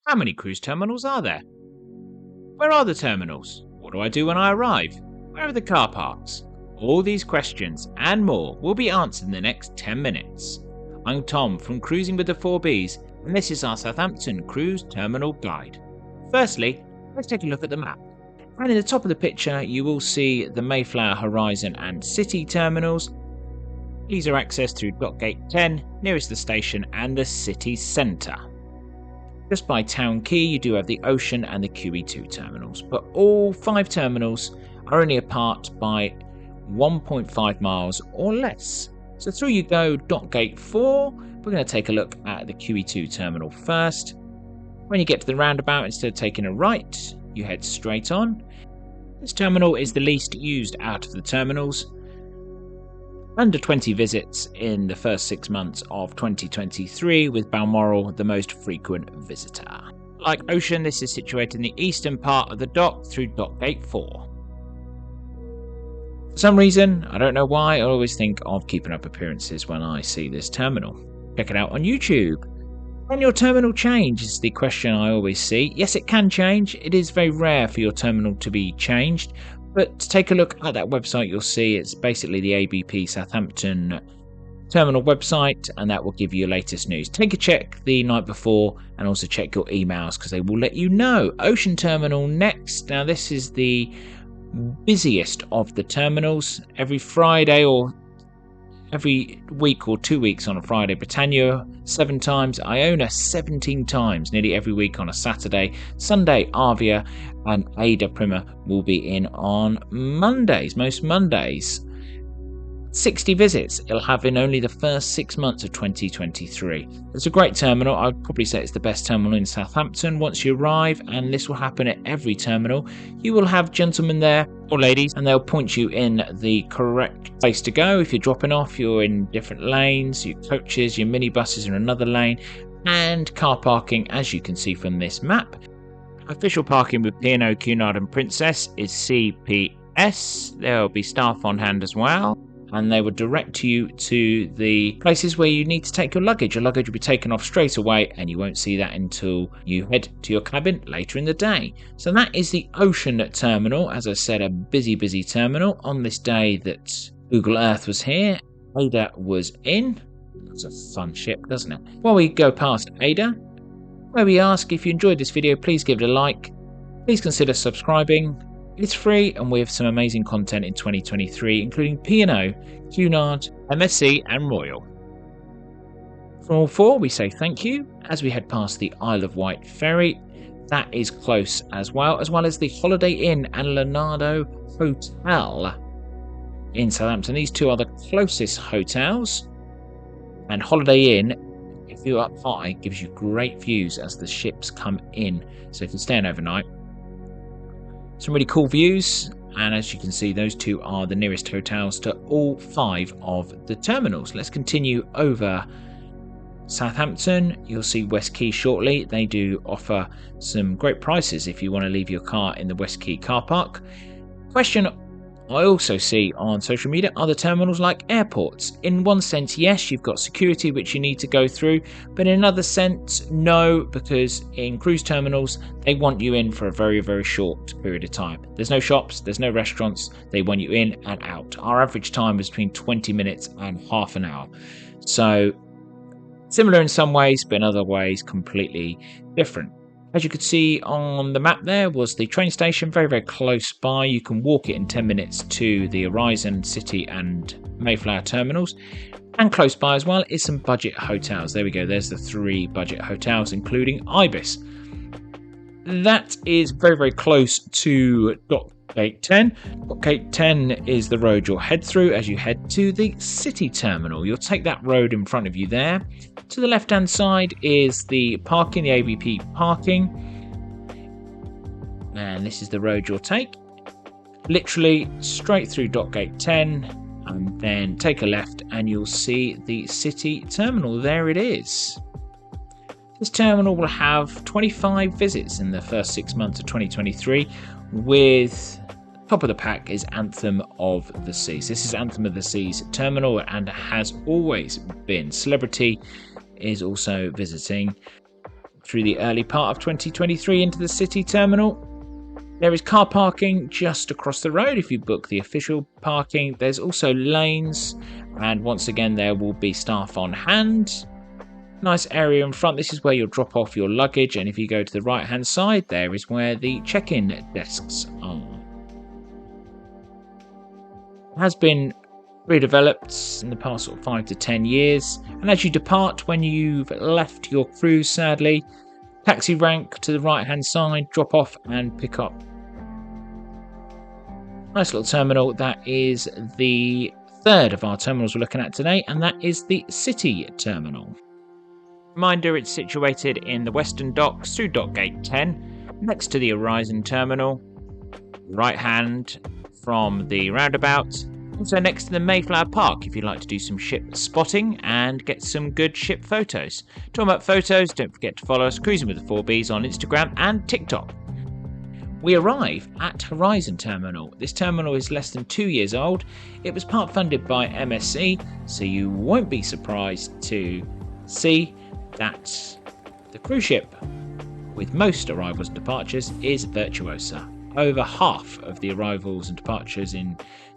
How many cruise terminals are there? Where are the terminals? What do I do when I arrive? Where are the car parks? All these questions and more will be answered in the next 10 minutes. I'm Tom from Cruising with the 4Bs, and this is our Southampton Cruise Terminal Guide. Firstly, let's take a look at the map. And in the top of the picture, you will see the Mayflower Horizon and City terminals. These are accessed through Dockgate 10, nearest the station and the city centre. Just by Town Quay, you do have the Ocean and the QE2 terminals, but all 5 terminals are only apart by 1.5 miles or less. So through you go Dockgate 4, we're going to take a look at the QE2 terminal first. When you get to the roundabout, instead of taking a right, you head straight on. This terminal is the least used out of the terminals. Under 20 visits in the first 6 months of 2023, with Balmoral the most frequent visitor. Like Ocean, this is situated in the eastern part of the dock through Dockgate 4. For some reason, I don't know why, I always think of Keeping Up Appearances when I see this terminal. Check it out on YouTube. Can your terminal change is the question I always see. Yes, it can change. It is very rare for your terminal to be changed. But to take a look at that website, you'll see it's basically the ABP Southampton terminal website, and that will give you your latest news. Take a check the night before and also check your emails because they will let you know. Ocean Terminal next. Now, this is the busiest of the terminals. Every Friday or every week or 2 weeks on a Friday, Britannia 7 times, Iona 17 times, nearly every week on a Saturday. Sunday, Avia and Ada Prima will be in on Mondays, most Mondays. 60 visits it'll have in only the first 6 months of 2023. It's a great terminal. I'd probably say it's the best terminal in Southampton. Once you arrive, and this will happen at every terminal, you will have gentlemen there or ladies, and they'll point you in the correct place to go. If you're dropping off, you're in different lanes. Your coaches, your minibuses are in another lane, and car parking, as you can see from this map. Official parking with P&O, Cunard and Princess is CPS. There will be staff on hand as well, and they will direct you to the places where you need to take your luggage. Your luggage will be taken off straight away, and you won't see that until you head to your cabin later in the day. So that is the Ocean Terminal. As I said, a busy terminal. On this day that Google Earth was here, Ada was in. It's a fun ship, doesn't it? While we go past Ada, where we ask, if you enjoyed this video, please give it a like. Please consider subscribing. It's free, and we have some amazing content in 2023, including P&O, Cunard, MSC and Royal. From all 4, we say thank you as we head past the Isle of Wight ferry. That is close as well as the Holiday Inn and Leonardo Hotel in Southampton. These 2 are the closest hotels, and Holiday Inn, if you're up high, gives you great views as the ships come in. So if you're staying overnight, some really cool views, and as you can see, those 2 are the nearest hotels to all 5 of the terminals. Let's continue over Southampton. You'll see West Quay shortly. They do offer some great prices if you want to leave your car in the West Quay car park. Question I also see on social media, are the terminals like airports? In one sense, yes, you've got security which you need to go through, but in another sense, no, because in cruise terminals, they want you in for a very short period of time. There's no shops, there's no restaurants, they want you in and out. Our average time is between 20 minutes and half an hour. So similar in some ways, but in other ways, completely different. As you could see on the map, there was the train station very close by. You can walk it in 10 minutes to the Horizon, City and Mayflower terminals. And close by as well is some budget hotels. There we go, there's the 3 budget hotels, including Ibis. That is very close to Dockgate 10. Dockgate 10 is the road you'll head through as you head to the City terminal. You'll take that road in front of you there. To the left hand side is the parking, the ABP parking, and this is the road you'll take, literally straight through Dockgate 10, and then take a left and you'll see the City terminal. There it is. This terminal will have 25 visits in the first 6 months of 2023, with top of the pack is Anthem of the Seas. This is Anthem of the Seas terminal, and has always been. Celebrity is also visiting. through the early part of 2023 into the city terminal. There is car parking just across the road if you book the official parking. There's also lanes, and once again there will be staff on hand. Nice area in front. This is where you'll drop off your luggage, and if you go to the right hand side, there is where the check-in desks are. It has been redeveloped in the past sort of 5 to 10 years, and as you depart, when you've left your cruise, sadly, taxi rank to the right hand side, drop off and pick up. Nice little terminal. That is the third of our terminals we're looking at today, and that is the city terminal. Reminder, it's situated in the Western Docks through Dock Gate 10, next to the Horizon Terminal, right hand from the roundabout, also next to the Mayflower Park if you'd like to do some ship spotting and get some good ship photos. Talking about photos, don't forget to follow us, Cruising with the 4Bs, on Instagram and TikTok. We arrive at Horizon Terminal. This terminal is less than 2 years old. It was part funded by MSC, so you won't be surprised to see that the cruise ship with most arrivals and departures is Virtuosa. Over half of the arrivals and departures in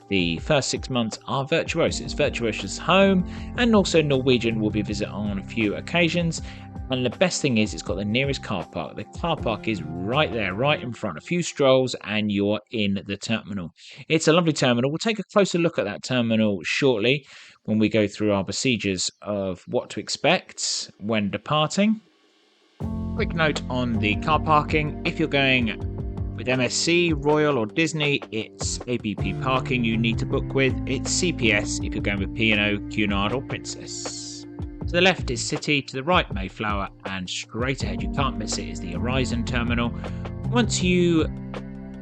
the first 6 months are Virtuosa. It's Virtuosa's home, and also Norwegian will be visited on a few occasions. And the best thing is it's got the nearest car park. The car park is right there, right in front. A few strolls and you're in the terminal. It's a lovely terminal. We'll take a closer look at that terminal shortly when we go through our procedures of what to expect when departing. Quick note on the car parking. If you're going with MSC, Royal or Disney, it's ABP parking you need to book with. It's CPS if you're going with P&O, Cunard or Princess. To the left is City, to the right Mayflower, and straight ahead, you can't miss it, is the Horizon Terminal. Once you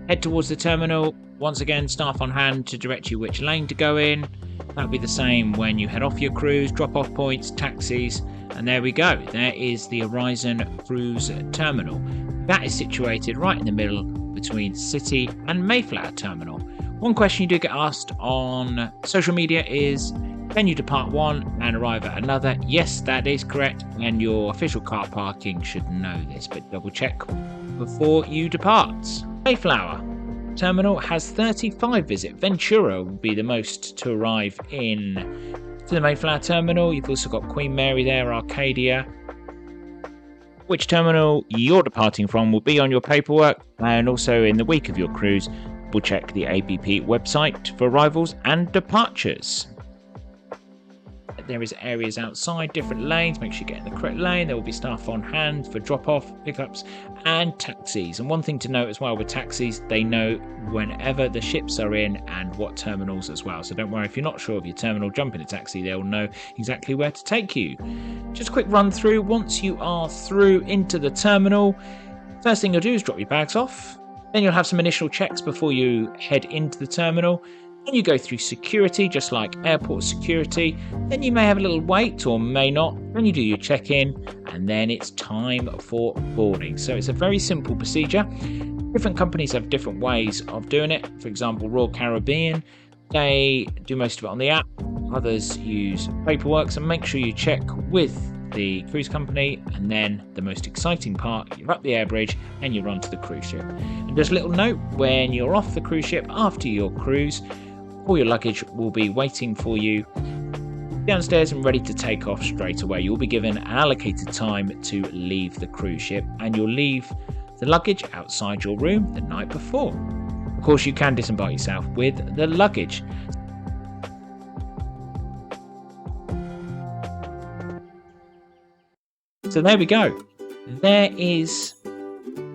head towards the terminal, once again staff on hand to direct you which lane to go in. That'll be the same when you head off your cruise, drop-off points, taxis, and there we go. There is the Horizon Cruise Terminal. That is situated right in the middle between City and Mayflower Terminal. One question you do get asked on social media is, can you depart one and arrive at another? Yes, that is correct, and your official car parking should know this, but double check before you depart. Mayflower Terminal has 35 visits. Ventura will be the most to arrive in to the Mayflower Terminal. You've also got Queen Mary there, Arcadia. Which terminal you're departing from will be on your paperwork, and also in the week of your cruise, we'll check the ABP website for arrivals and departures. There is areas outside, different lanes. Make sure you get in the correct lane. There will be staff on hand for drop-off, pickups, and taxis. And one thing to note as well with taxis, they know whenever the ships are in and what terminals as well. So don't worry if you're not sure of your terminal, jump in a taxi. They'll know exactly where to take you. Just a quick run through. Once you are through into the terminal, first thing you'll do is drop your bags off. Then you'll have some initial checks before you head into the terminal. Then you go through security, just like airport security. Then you may have a little wait or may not. Then you do your check-in, and then it's time for boarding. So it's a very simple procedure. Different companies have different ways of doing it. For example, Royal Caribbean, they do most of it on the app. Others use paperwork, so make sure you check with the cruise company, and then the most exciting part, you're up the air bridge and you're onto the cruise ship. And just a little note, when you're off the cruise ship after your cruise, all your luggage will be waiting for you downstairs and ready to take off straight away. You'll be given an allocated time to leave the cruise ship, and you'll leave the luggage outside your room the night before. Of course, you can disembark yourself with the luggage. So there we go. There is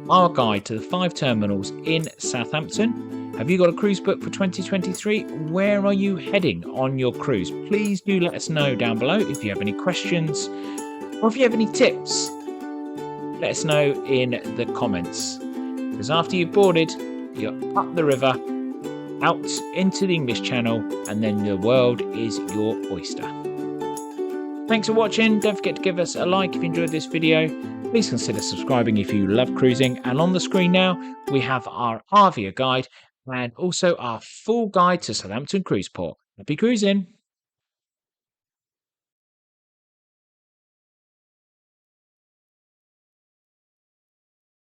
our guide to the 5 terminals in Southampton. Have you got a cruise book for 2023? Where are you heading on your cruise? Please do let us know down below if you have any questions or if you have any tips. Let us know in the comments. Because after you've boarded, you're up the river, out into the English Channel, and then the world is your oyster. Thanks for watching. Don't forget to give us a like if you enjoyed this video. Please consider subscribing if you love cruising. And on the screen now, we have our RVer guide and also our full guide to Southampton Cruise Port. Happy cruising!